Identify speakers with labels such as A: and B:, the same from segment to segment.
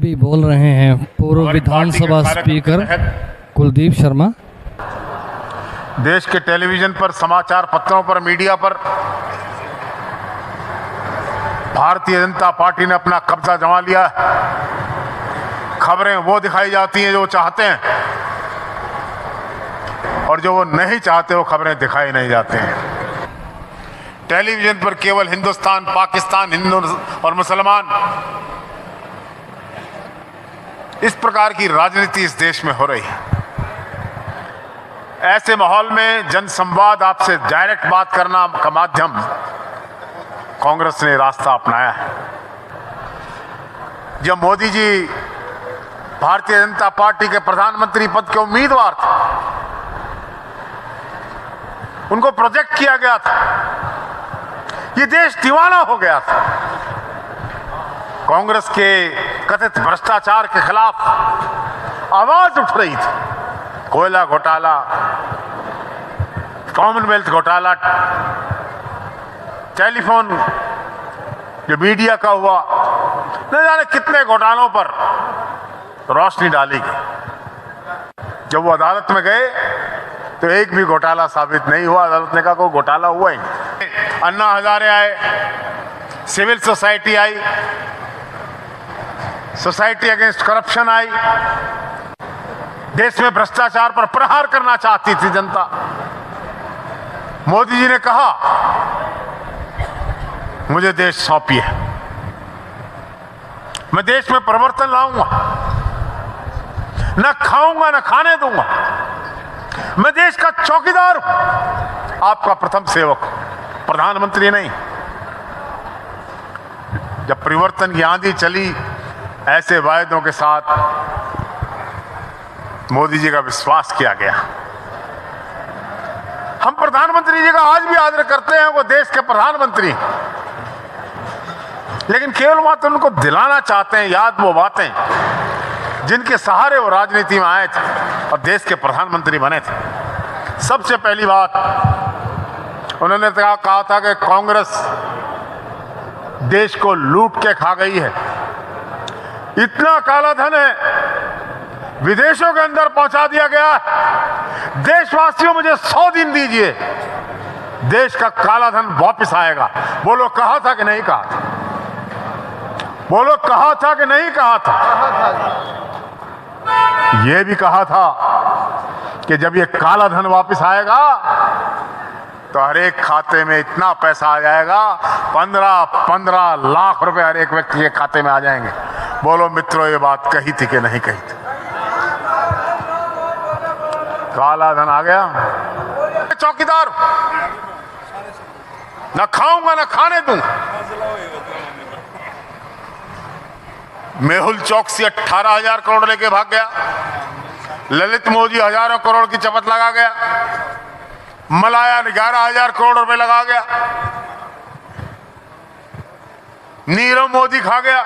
A: अभी बोल रहे हैं पूर्व विधानसभा स्पीकर कुलदीप शर्मा।
B: देश के टेलीविजन पर, समाचार पत्रों पर, मीडिया पर भारतीय जनता पार्टी ने अपना कब्जा जमा लिया है। खबरें वो दिखाई जाती हैं जो वो चाहते हैं, और जो वो नहीं चाहते वो खबरें दिखाई नहीं जाती हैं। टेलीविजन पर केवल हिंदुस्तान, पाकिस्तान, हिंदू और मुसलमान, इस प्रकार की राजनीति इस देश में हो रही है। ऐसे माहौल में जनसंवाद, आपसे डायरेक्ट बात करना का माध्यम कांग्रेस ने रास्ता अपनाया है। जब मोदी जी भारतीय जनता पार्टी के प्रधानमंत्री पद के उम्मीदवार थे, उनको प्रोजेक्ट किया गया था, ये देश दीवाना हो गया था। कांग्रेस के कथित भ्रष्टाचार के खिलाफ आवाज उठ रही थी। कोयला घोटाला, कॉमनवेल्थ घोटाला, टेलीफोन जो मीडिया का हुआ, न जाने कितने घोटालों पर रोशनी डाली गई। जब वो अदालत में गए तो एक भी घोटाला साबित नहीं हुआ। अदालत ने कहा कोई घोटाला हुआ ही नहीं। अन्ना हजारे आए, सिविल सोसाइटी आई, सोसाइटी अगेंस्ट करप्शन आई, देश में भ्रष्टाचार पर प्रहार करना चाहती थी जनता। मोदी जी ने कहा मुझे देश सौंपिए, मैं देश में परिवर्तन लाऊंगा, न खाऊंगा न खाने दूंगा, मैं देश का चौकीदार हूं, आपका प्रथम सेवक, प्रधानमंत्री नहीं। जब परिवर्तन की आंधी चली, ऐसे वायदों के साथ मोदी जी का विश्वास किया गया। हम प्रधानमंत्री जी का आज भी आदर करते हैं, वो देश के प्रधानमंत्री, लेकिन केवल मात्र उनको दिलाना चाहते हैं याद वो बातें जिनके सहारे वो राजनीति में आए थे और देश के प्रधानमंत्री बने थे। सबसे पहली बात उन्होंने कहा था कि कांग्रेस देश को लूट के खा गई है, इतना काला धन है विदेशों के अंदर पहुंचा दिया गया है। देशवासियों मुझे 100 दिन दीजिए, देश का काला धन वापस आएगा। वो लोग कहा था कि नहीं कहा था? वो लोग कहा था कि नहीं कहा था? ये भी कहा था कि जब ये काला धन वापस आएगा तो हर एक खाते में इतना पैसा आ जाएगा, 15 लाख रुपए हर एक व्यक्ति के खाते में आ जाएंगे। बोलो मित्रों, ये बात कही थी कि नहीं कही थी? काला धन आ गया। चौकीदार न खाऊंगा न खाने दूंगा। मेहुल चौकसी 18,000 करोड़ लेके भाग गया। ललित मोदी हजारों करोड़ की चपत लगा गया। मलाया 11,000 करोड़ रुपए लगा गया। नीरव मोदी खा गया।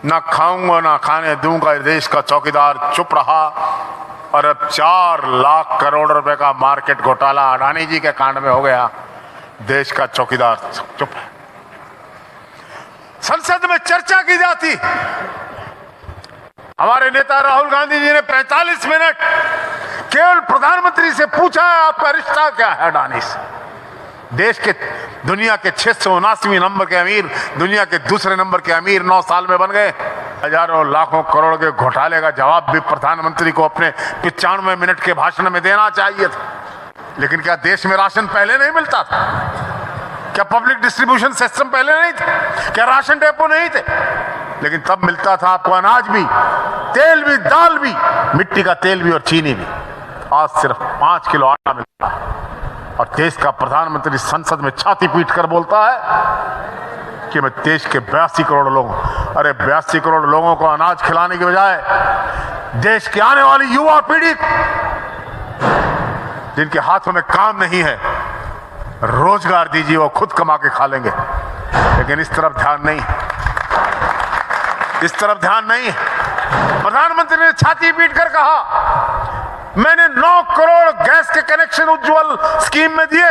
B: ना खाऊंगा ना खाने दूंगा, देश का चौकीदार चुप रहा। और अब 4 लाख करोड़ रुपए का मार्केट घोटाला अडानी जी के कांड में हो गया। देश का चौकीदार चुप है। संसद में चर्चा की जाती, हमारे नेता राहुल गांधी जी ने 45 मिनट केवल प्रधानमंत्री से पूछा है आपका रिश्ता क्या है अडानी से। देश के दुनिया के 679वें नंबर के अमीर, दुनिया के दूसरे नंबर के अमीर 9 साल में बन गए। हजारों लाखों करोड़ के घोटाले का जवाब भी प्रधानमंत्री को अपने 95 मिनट के भाषण में देना चाहिए था। लेकिन क्या देश में राशन पहले नहीं मिलता था? क्या पब्लिक डिस्ट्रीब्यूशन सिस्टम पहले नहीं थे? क्या राशन डेपो नहीं थे? लेकिन तब मिलता था आपको अनाज भी, तेल भी, दाल भी, मिट्टी का तेल भी और चीनी भी। आज सिर्फ 5 किलो आटा मिलता है और देश का प्रधानमंत्री संसद में छाती पीट कर बोलता है कि मैं देश के 82 करोड़ लोगों, अरे 82 करोड़ लोगों को अनाज खिलाने के बजाय देश की आने वाली युवा पीढ़ी जिनके हाथों में काम नहीं है, रोजगार दीजिए, वो खुद कमा के खा लेंगे। लेकिन इस तरफ ध्यान नहीं, इस तरफ ध्यान नहीं। प्रधानमंत्री ने छाती पीट कर कहा मैंने 9 करोड़ गैस के कनेक्शन उज्जवल स्कीम में दिए।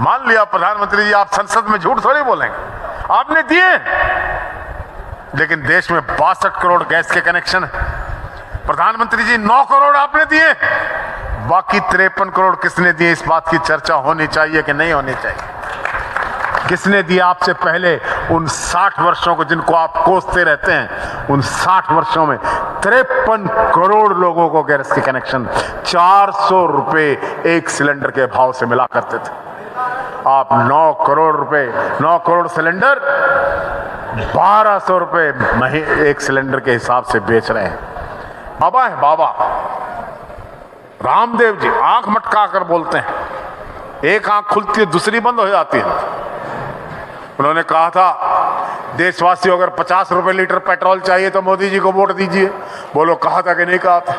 B: मान लिया प्रधानमंत्री जी, आप संसद में झूठ थोड़ी बोलेंगे, आपने दिए। लेकिन देश में 62 करोड़ गैस के कनेक्शन है। प्रधानमंत्री जी 9 करोड़ आपने दिए, बाकी 53 करोड़ किसने दिए? इस बात की चर्चा होनी चाहिए कि नहीं होनी चाहिए? किसने दिया आपसे पहले उन 60 वर्षों को जिनको आप कोसते रहते हैं? उन 60 वर्षों में 53 करोड़ लोगों को गैस के कनेक्शन 400 रुपए एक सिलेंडर के भाव से मिला करते थे। आप 9 करोड़ रुपए, 9 करोड़ सिलेंडर 1200 रुपए एक सिलेंडर के हिसाब से बेच रहे हैं। बाबा है बाबा रामदेव जी, आंख मटका कर बोलते हैं, एक आंख खुलती है दूसरी बंद हो जाती है। उन्होंने कहा था देशवासियों अगर 50 रुपए लीटर पेट्रोल चाहिए तो मोदी जी को वोट दीजिए। बोलो कहा था कि नहीं कहा था?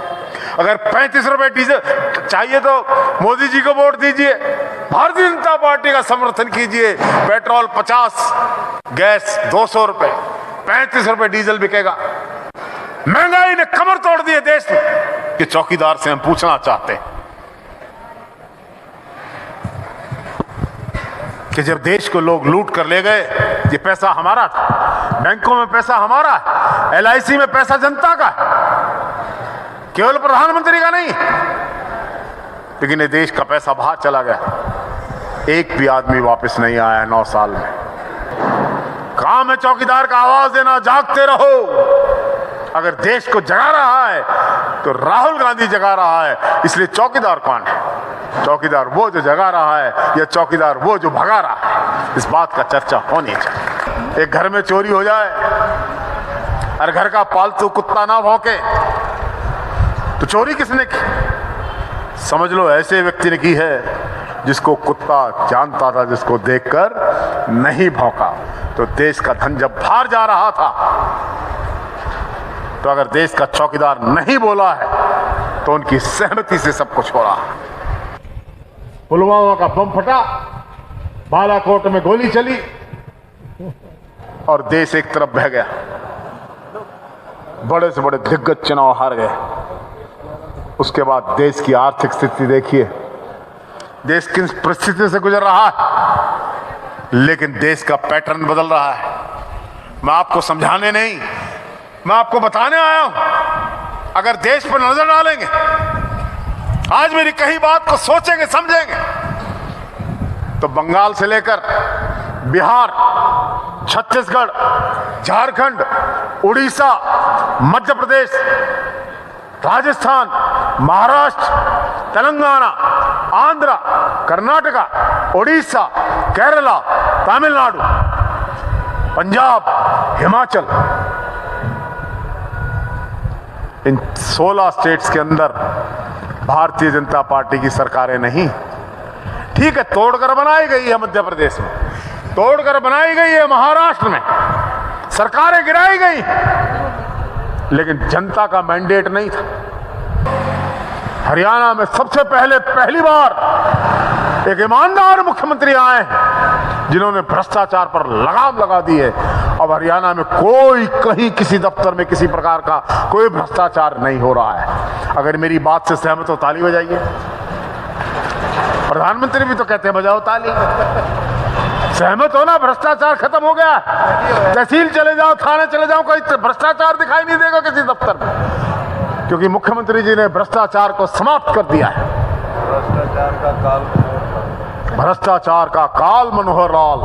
B: अगर 35 रुपए डीजल चाहिए तो मोदी जी को वोट दीजिए। भारतीय जनता पार्टी का समर्थन कीजिए। पेट्रोल 50, गैस 200 रुपए, 35 रुपए डीजल बिकेगा। महंगाई ने कमर तोड़ दी है देश में। कि चौकीदार से हम पूछना चाहते हैं कि जब देश को लोग लूट कर ले गए, ये पैसा हमारा था, बैंकों में पैसा हमारा है, LIC में पैसा जनता का है, केवल प्रधानमंत्री का नहीं। लेकिन ये देश का पैसा बाहर चला गया, एक भी आदमी वापस नहीं आया 9 साल में। काम है चौकीदार का आवाज देना, जागते रहो। अगर देश को जगा रहा है तो राहुल गांधी जगा रहा है, इसलिए चौकीदार कौन है? चौकीदार वो जो जगा रहा है या चौकीदार वो जो भगा रहा है? इस बात का चर्चा होनी चाहिए। एक घर में चोरी हो जाए और घर का पालतू कुत्ता ना भौंके तो चोरी किसने की? समझ लो ऐसे व्यक्ति ने की है जिसको कुत्ता जानता था, जिसको देखकर नहीं भौंका। तो देश का धन जब बाहर जा रहा था तो अगर देश का चौकीदार नहीं बोला है तो उनकी सहमति से सब कुछ हो रहा है। पुलवामा का बम फटा, बालाकोट में गोली चली और देश एक तरफ बह गया। बड़े से बड़े दिग्गज चुनाव हार गए। उसके बाद देश की आर्थिक स्थिति देखिए, देश किस परिस्थिति से गुजर रहा है। लेकिन देश का पैटर्न बदल रहा है। मैं आपको समझाने नहीं, मैं आपको बताने आया हूं। अगर देश पर नजर डालेंगे, आज मेरी कही बात को सोचेंगे, समझेंगे, तो बंगाल से लेकर बिहार, छत्तीसगढ़, झारखंड, उड़ीसा, मध्य प्रदेश, राजस्थान, महाराष्ट्र, तेलंगाना, आंध्र, कर्नाटका, उड़ीसा, केरला, तमिलनाडु, पंजाब, हिमाचल, इन 16 स्टेट्स के अंदर भारतीय जनता पार्टी की सरकारें नहीं। ठीक है, तोड़कर बनाई गई है मध्य प्रदेश में, तोड़कर बनाई गई है महाराष्ट्र में, सरकारें गिराई गई, लेकिन जनता का मैंडेट नहीं था। हरियाणा में सबसे पहली बार एक ईमानदार मुख्यमंत्री आए हैं जिन्होंने भ्रष्टाचार पर लगाम लगा दी है। अब हरियाणा में कोई कहीं किसी दफ्तर में किसी प्रकार का कोई भ्रष्टाचार नहीं हो रहा है। अगर मेरी बात से सहमत हो ताली बजाइए। प्रधानमंत्री भी तो कहते हैं बजाओ ताली। सहमत हो ना? भ्रष्टाचार खत्म हो गया। तहसील चले जाओ, थाने चले जाओ, कोई भ्रष्टाचार दिखाई नहीं देगा किसी दफ्तर में, क्योंकि मुख्यमंत्री जी ने भ्रष्टाचार को समाप्त कर दिया है। भ्रष्टाचार का काल मनोहर लाल।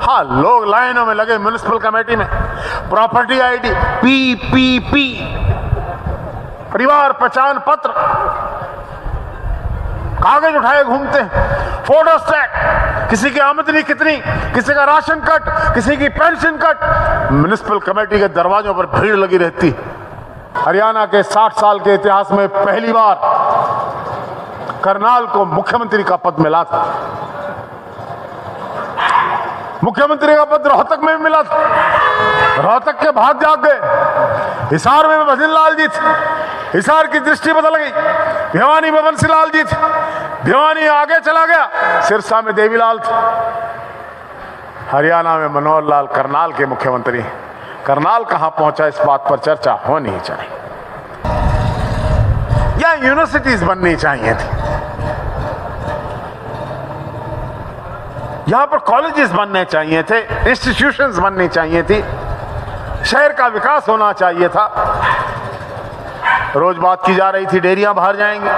B: हाँ, लोग लाइनों में लगे म्युनिसिपल कमेटी में, प्रॉपर्टी ID, PPP, परिवार पहचान पत्र, कागज उठाए घूमते हैं, फोटो स्टैट, किसी की आमदनी कितनी, किसी का राशन कट, किसी की पेंशन कट। म्युनिसिपल कमेटी के दरवाजों पर भीड़ लगी रहती। हरियाणा के 60 साल के इतिहास में पहली बार करनाल को मुख्यमंत्री का पद मिला था। मुख्यमंत्री का पद रोहतक में भी मिला था। रोहतक के भाग जाग गए। हिसार में भजन लाल जी थे, हिसार की दृष्टि बदल गई। भिवानी में बंसी लाल जी थे, भिवानी आगे चला गया। सिरसा में देवीलाल थे। हरियाणा में मनोहर लाल करनाल के मुख्यमंत्री। करनाल कहां पहुंचा, इस बात पर चर्चा होनी चाहिए। या यूनिवर्सिटीज बननी चाहिए थी, यहां पर कॉलेजेस बनने चाहिए थे, इंस्टीट्यूशंस बननी चाहिए थी। शहर का विकास होना चाहिए था। रोज बात की जा रही थी डेयरियां बाहर जाएंगे,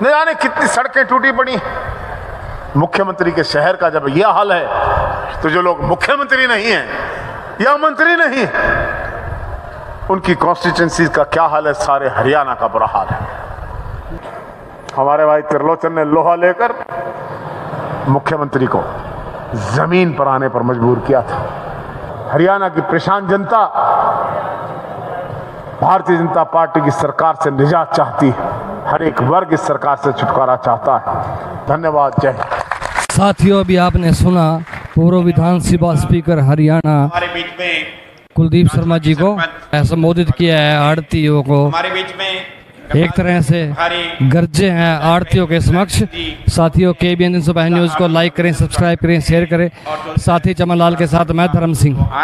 B: न जाने कितनी सड़कें टूटी पड़ी। मुख्यमंत्री के शहर का जब यह हाल है तो जो लोग मुख्यमंत्री नहीं हैं या मंत्री नहीं, उनकी कॉन्स्टिट्यूंसी का क्या हाल है? सारे हरियाणा का बुरा हाल है। हमारे भाई त्रिलोचन ने लोहा लेकर मुख्यमंत्री को जमीन पर आने पर मजबूर किया था। हरियाणा की परेशान जनता भारतीय जनता पार्टी की सरकार से निजात चाहती है। हर एक वर्ग इस सरकार से छुटकारा चाहता है। धन्यवाद। जय हिंद।
A: साथियों, अभी आपने सुना पूर्व विधानसभा स्पीकर हरियाणा
C: हमारे बीच में
A: कुलदीप शर्मा जी को संबोधित किया है। आड़तियों को
C: हमारे बीच में
A: एक तरह से गर्जे हैं आड़तियों के समक्ष। साथियों, KBN सुबह न्यूज़ को लाइक करें, सब्सक्राइब करें, शेयर करें। साथी चमन लाल के साथ मैं धर्म सिंह।